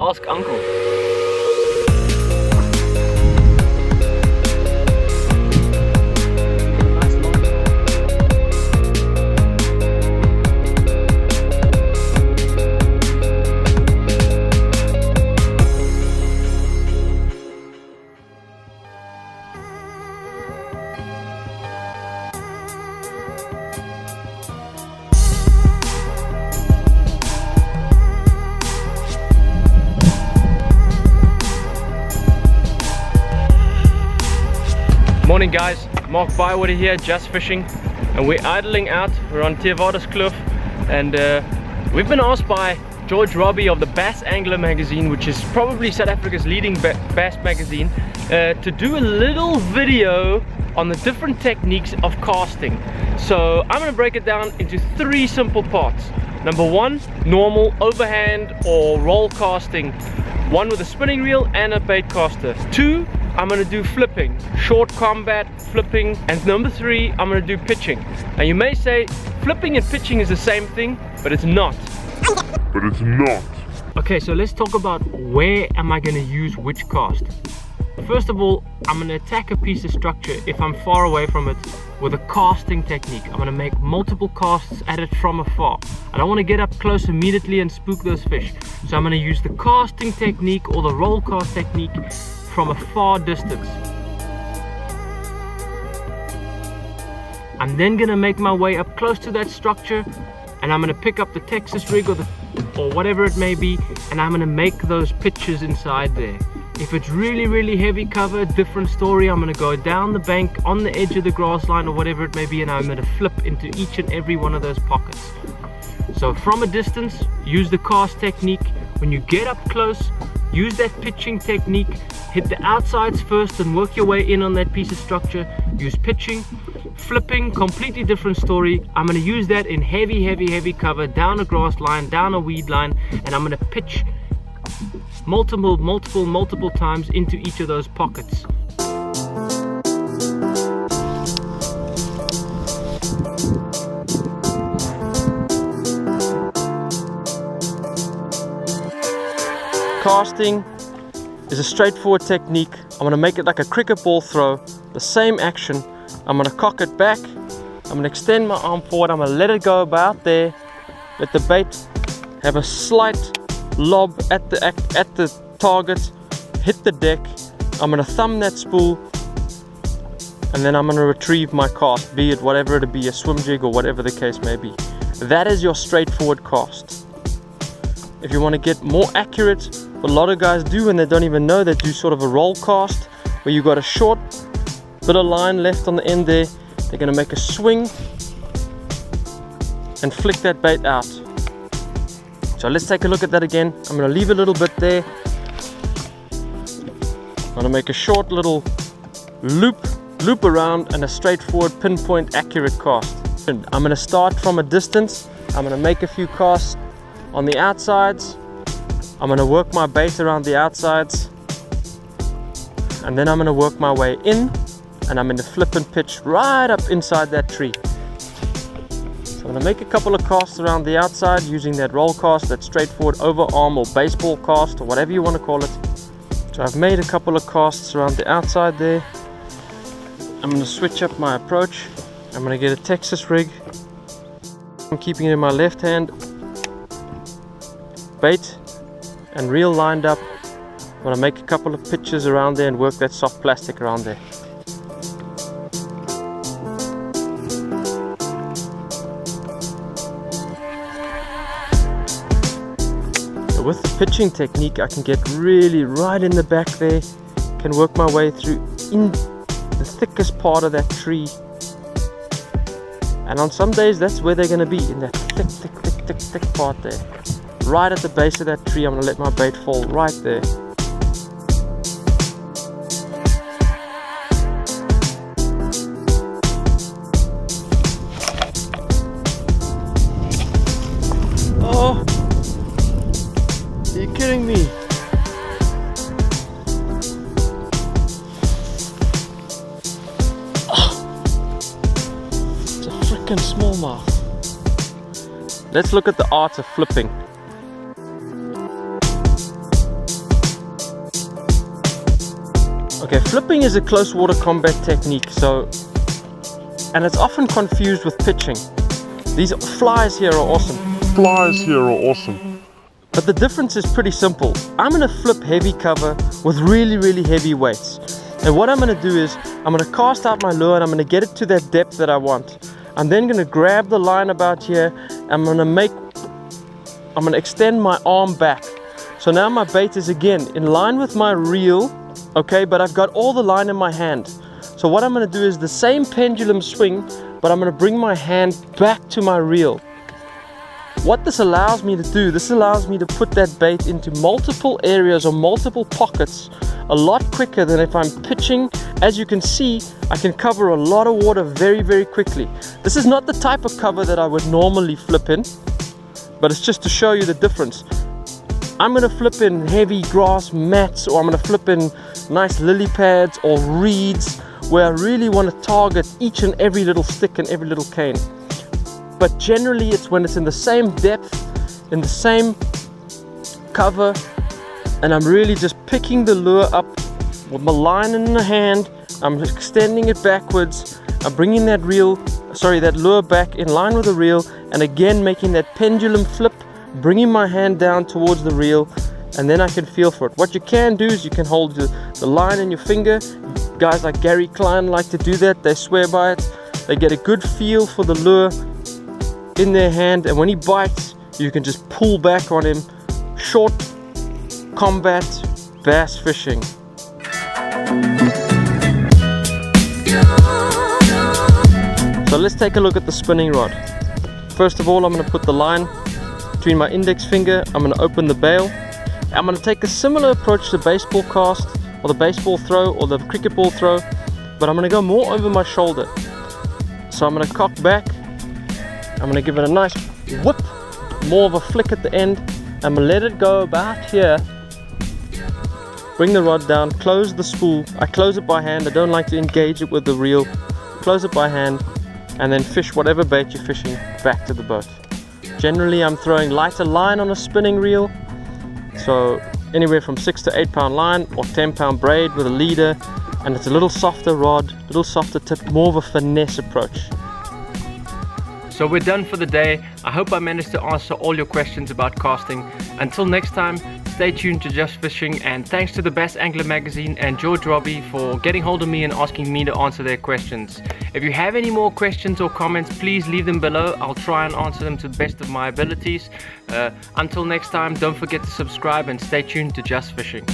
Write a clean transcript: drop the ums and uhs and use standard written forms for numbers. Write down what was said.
Ask Uncle. Morning guys, Mark Bywater here, just fishing, and we're idling out. We're on Theewaterskloof, and we've been asked by George Robbie of the Bass Angler magazine, which is probably South Africa's leading bass magazine, to do a little video on the different techniques of casting. So I'm going to break it down into 3 simple parts. Number 1, normal overhand or roll casting, 1 with a spinning reel and a bait caster. 2, I'm going to do flipping, short combat flipping, and number 3, I'm going to do pitching. And you may say flipping and pitching is the same thing, but it's not. Okay, so let's talk about where am I going to use which cast. First of all, I'm going to attack a piece of structure if I'm far away from it with a casting technique. I'm going to make multiple casts at it from afar. I don't want to get up close immediately and spook those fish. So I'm going to use the casting technique or the roll cast technique from a far distance. I'm then going to make my way up close to that structure, and I'm going to pick up the Texas rig or whatever it may be, and I'm going to make those pitches inside there. If it's really heavy cover, different story. I'm going to go down the bank on the edge of the grass line or whatever it may be, and I'm going to flip into each and every one of those pockets. So from a distance, use the cast technique. When you get up close, use that pitching technique. Hit the outsides first and work your way in on that piece of structure. Use pitching. Flipping, completely different story. I'm going to use that in heavy cover, down a grass line, down a weed line, and I'm going to pitch multiple times into each of those pockets. Casting is a straightforward technique. I'm going to make it like a cricket ball throw, the same action. I'm going to cock it back, I'm going to extend my arm forward, I'm going to let it go about there, let the bait have a slight lob at the target, hit the deck. I'm going to thumb that spool, and then I'm going to retrieve my cast, be it whatever it be, a swim jig or whatever the case may be. That is your straightforward cast. If you want to get more accurate, what a lot of guys do, and they don't even know, they do sort of a roll cast where you got a short bit of line left on the end there. They're going to make a swing and flick that bait out. So let's take a look at that again. I'm going to leave a little bit there. I'm going to make a short little loop around and a straightforward pinpoint accurate cast. I'm going to start from a distance. I'm going to make a few casts on the outsides. I'm going to work my bait around the outsides, and then I'm going to work my way in, and I'm going to flip and pitch right up inside that tree. So I'm going to make a couple of casts around the outside using that roll cast, that straightforward overarm or baseball cast or whatever you want to call it. So I've made a couple of casts around the outside there. I'm going to switch up my approach. I'm going to get a Texas rig. I'm keeping it in my left hand. Bait and reel lined up. I'm going to make a couple of pitches around there and work that soft plastic around there. So with the pitching technique, I can get really right in the back there, can work my way through in the thickest part of that tree, and on some days that's where they're going to be, in that thick part there. Right at the base of that tree, I'm going to let my bait fall right there. Oh, are you kidding me? Oh, it's a freaking smallmouth. Let's look at the art of flipping. Okay, flipping is a close water combat technique, and it's often confused with pitching. These flies here are awesome. But the difference is pretty simple. I'm gonna flip heavy cover with really, really heavy weights. And what I'm gonna do is, I'm gonna cast out my lure and I'm gonna get it to that depth that I want. I'm then gonna grab the line about here. I'm gonna extend my arm back. So now my bait is again in line with my reel, okay, but I've got all the line in my hand. So what I'm gonna do is the same pendulum swing, but I'm gonna bring my hand back to my reel. What this allows me to do, this allows me to put that bait into multiple areas or multiple pockets a lot quicker than if I'm pitching. As you can see, I can cover a lot of water very, very quickly. This is not the type of cover that I would normally flip in, but it's just to show you the difference. I'm gonna flip in heavy grass mats, or I'm gonna flip in nice lily pads or reeds, where I really want to target each and every little stick and every little cane. But generally it's when it's in the same depth, in the same cover, and I'm really just picking the lure up with my line in the hand. I'm extending it backwards. I'm bringing that lure back in line with the reel, and again making that pendulum flip, bringing my hand down towards the reel, and then I can feel for it. What you can do is you can hold the line in your finger. Guys like Gary Klein like to do that. They swear by it. They get a good feel for the lure in their hand, and when he bites, you can just pull back on him. Short combat bass fishing. So let's take a look at the spinning rod. First of all, I'm going to put the line between my index finger. I'm going to open the bail. I'm going to take a similar approach to baseball cast, or the baseball throw, or the cricket ball throw, but I'm going to go more over my shoulder. So I'm going to cock back. I'm going to give it a nice whip, more of a flick at the end. I'm going to let it go about here. Bring the rod down, close the spool. I close it by hand. I don't like to engage it with the reel. Close it by hand, and then fish whatever bait you're fishing back to the boat. Generally, I'm throwing lighter line on a spinning reel. So anywhere from 6 to 8 pound line, or 10 pound braid with a leader, and it's a little softer rod, little softer tip, more of a finesse approach. So we're done for the day. I hope I managed to answer all your questions about casting. Until next time, stay tuned to Just Fishing, and thanks to the Bass Angler magazine and George Robbie for getting hold of me and asking me to answer their questions. If you have any more questions or comments, please leave them below. I'll try and answer them to the best of my abilities. Until next time, don't forget to subscribe and stay tuned to Just Fishing.